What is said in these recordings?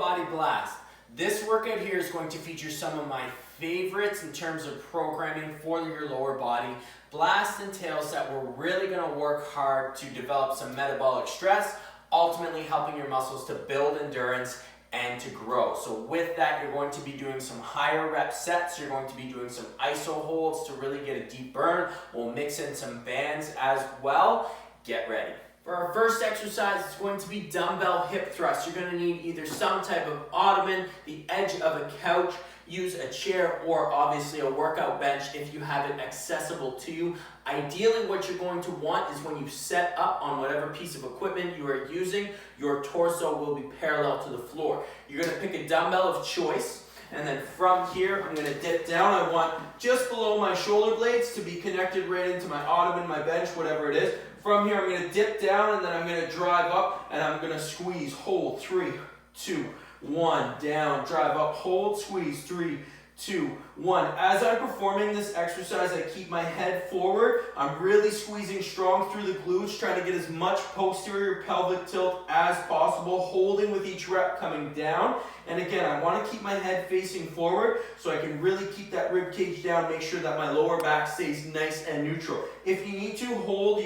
body blast. This workout here is going to feature some of my favorites in terms of programming for your lower body. Blast entails that we're really going to work hard to develop some metabolic stress, ultimately helping your muscles to build endurance and to grow. So with that, you're going to be doing some higher rep sets. You're going to be doing some iso holds to really get a deep burn. We'll mix in some bands as well. Get ready. For our first exercise, it's going to be dumbbell hip thrust. You're going to need either some type of ottoman, the edge of a couch, use a chair, or obviously a workout bench if you have it accessible to you. Ideally, what you're going to want is when you set up on whatever piece of equipment you are using, your torso will be parallel to the floor. You're going to pick a dumbbell of choice, and then from here, I'm going to dip down. I want just below my shoulder blades to be connected right into my ottoman, my bench, whatever it is. From here, I'm going to dip down, and then I'm going to drive up, and I'm going to squeeze, hold, 3, 2, 1, down, drive up, hold, squeeze, 3, 2, 1. As I'm performing this exercise, I keep my head forward. I'm really squeezing strong through the glutes, trying to get as much posterior pelvic tilt as possible, holding with each rep coming down. And again, I want to keep my head facing forward so I can really keep that rib cage down, make sure that my lower back stays nice and neutral. If you need to, hold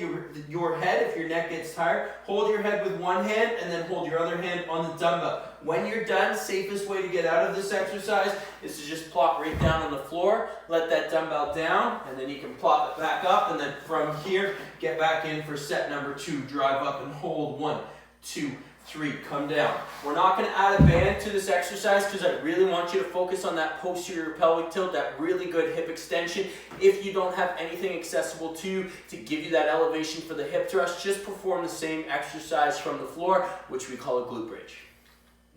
your head. If your neck gets tired, hold your head with one hand and then hold your other hand on the dumbbell. When you're done, safest way to get out of this exercise is to just plop right down on the floor, let that dumbbell down, and then you can plop it back up, and then from here, get back in for set number 2. Drive up and hold, 1, 2, 3, come down. We're not going to add a band to this exercise because I really want you to focus on that posterior pelvic tilt, that really good hip extension. If you don't have anything accessible to you to give you that elevation for the hip thrust, just perform the same exercise from the floor, which we call a glute bridge.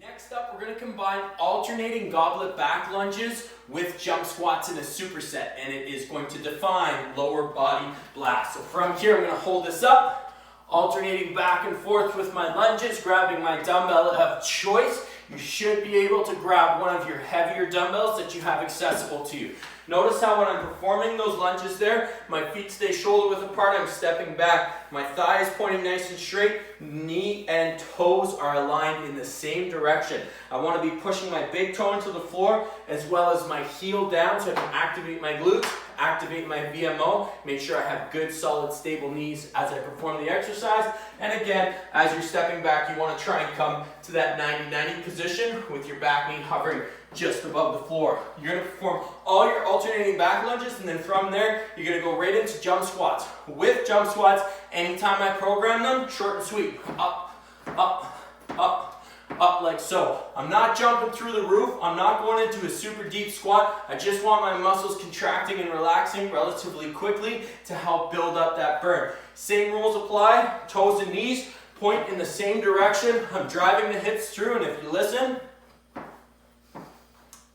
Next up, we're going to combine alternating goblet back lunges with jump squats in a superset, and it is going to define lower body blast. So from here, I'm going to hold this up, alternating back and forth with my lunges, grabbing my dumbbell of choice. You should be able to grab one of your heavier dumbbells that you have accessible to you. Notice how when I'm performing those lunges there, my feet stay shoulder width apart, I'm stepping back, my thigh is pointing nice and straight, knee and toes are aligned in the same direction. I want to be pushing my big toe into the floor as well as my heel down so I can activate my glutes, activate my VMO, make sure I have good solid stable knees as I perform the exercise. And again, as you're stepping back, you want to try and come to that 90-90 position with your back knee hovering just above the floor. You're going to perform all your alternating back lunges, and then from there, you're going to go right into jump squats. With jump squats, anytime I program them, short and sweet. Up, up, up, up like so. I'm not jumping through the roof. I'm not going into a super deep squat. I just want my muscles contracting and relaxing relatively quickly to help build up that burn. Same rules apply. Toes and knees point in the same direction. I'm driving the hips through, and if you listen,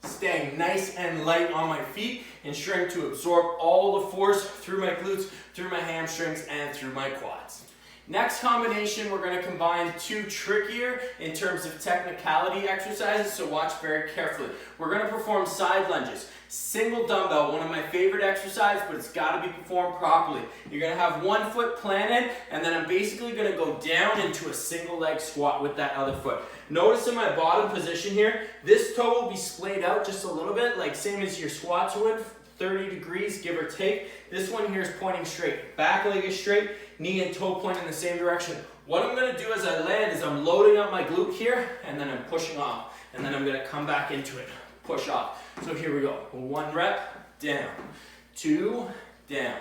staying nice and light on my feet, ensuring to absorb all the force through my glutes, through my hamstrings, and through my quads. Next combination, we're going to combine 2 trickier in terms of technicality exercises, so watch very carefully. We're going to perform side lunges. Single dumbbell, one of my favorite exercises, but it's got to be performed properly. You're going to have one foot planted, and then I'm basically going to go down into a single leg squat with that other foot. Notice in my bottom position here, this toe will be splayed out just a little bit, like same as your squats would, 30 degrees, give or take. This one here is pointing straight. Back leg is straight, knee and toe point in the same direction. What I'm going to do as I land is I'm loading up my glute here, and then I'm pushing off. And then I'm going to come back into it, push off. So here we go. 1 rep, down. 2, down.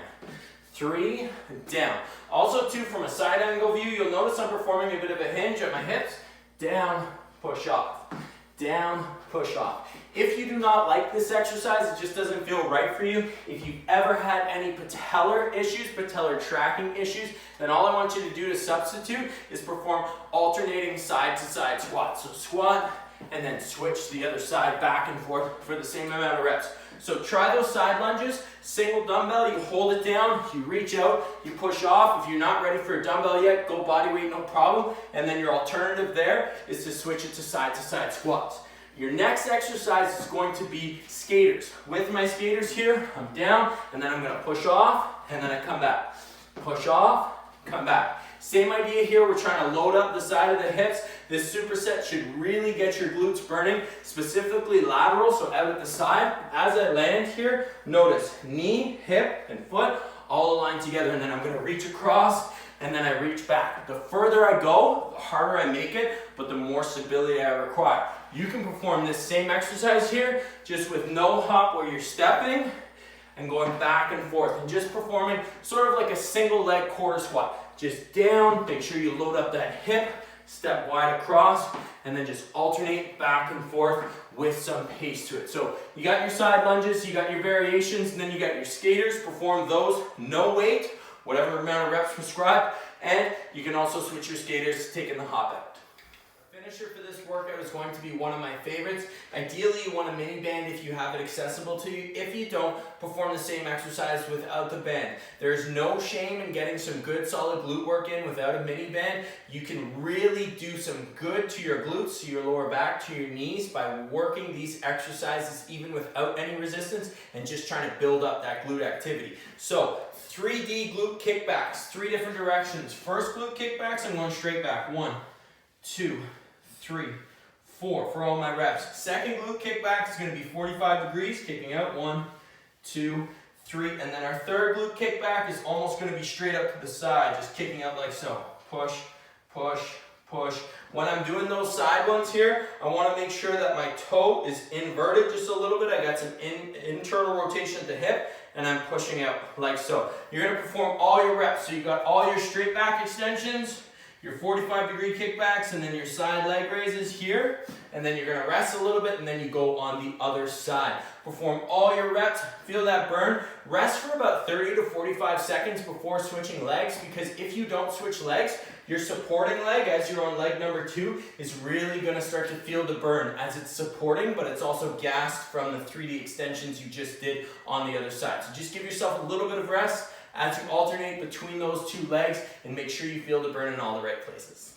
3, down. Also too, from a side angle view, you'll notice I'm performing a bit of a hinge at my hips. Down, push off. Down, push off. If you do not like this exercise, it just doesn't feel right for you, if you've ever had any patellar issues, patellar tracking issues, then all I want you to do to substitute is perform alternating side to side squats. So squat, and then switch to the other side back and forth for the same amount of reps. So try those side lunges, single dumbbell, you hold it down, you reach out, you push off. If you're not ready for a dumbbell yet, go body weight, no problem. And then your alternative there is to switch it to side squats. Your next exercise is going to be skaters. With my skaters here, I'm down, and then I'm going to push off, and then I come back. Push off, come back. Same idea here, we're trying to load up the side of the hips. This superset should really get your glutes burning, specifically lateral, so out at the side. As I land here, notice knee, hip, and foot all aligned together, and then I'm gonna reach across, and then I reach back. The further I go, the harder I make it, but the more stability I require. You can perform this same exercise here, just with no hop where you're stepping and going back and forth, and just performing sort of like a single leg quarter squat. Just down, make sure you load up that hip, step wide across, and then just alternate back and forth with some pace to it. So you got your side lunges, you got your variations, and then you got your skaters. Perform those, no weight, whatever amount of reps prescribed, and you can also switch your skaters to taking the hop out. Finisher for this workout is going to be one of my favorites. Ideally, you want a mini band if you have it accessible to you. If you don't, perform the same exercise without the band. There's no shame in getting some good solid glute work in without a mini band. You can really do some good to your glutes, to your lower back, to your knees by working these exercises even without any resistance and just trying to build up that glute activity. So 3D glute kickbacks, 3 different directions. First glute kickbacks, I'm going straight back. 1, 2, 3, 4 for all my reps. Second glute kickback is going to be 45 degrees, kicking out. 1, 2, 3. And then our third glute kickback is almost going to be straight up to the side, just kicking out like so. Push, push, push. When I'm doing those side ones here, I want to make sure that my toe is inverted just a little bit. I got some internal rotation at the hip, and I'm pushing out like so. You're going to perform all your reps. So you got all your straight back extensions, your 45-degree kickbacks, and then your side leg raises here, and then you're gonna rest a little bit, and then you go on the other side. Perform all your reps, feel that burn. Rest for about 30 to 45 seconds before switching legs, because if you don't switch legs, your supporting leg, as you're on leg number 2, is really gonna start to feel the burn as it's supporting, but it's also gassed from the 3D extensions you just did on the other side. So just give yourself a little bit of rest as you alternate between those 2 legs, and make sure you feel the burn in all the right places.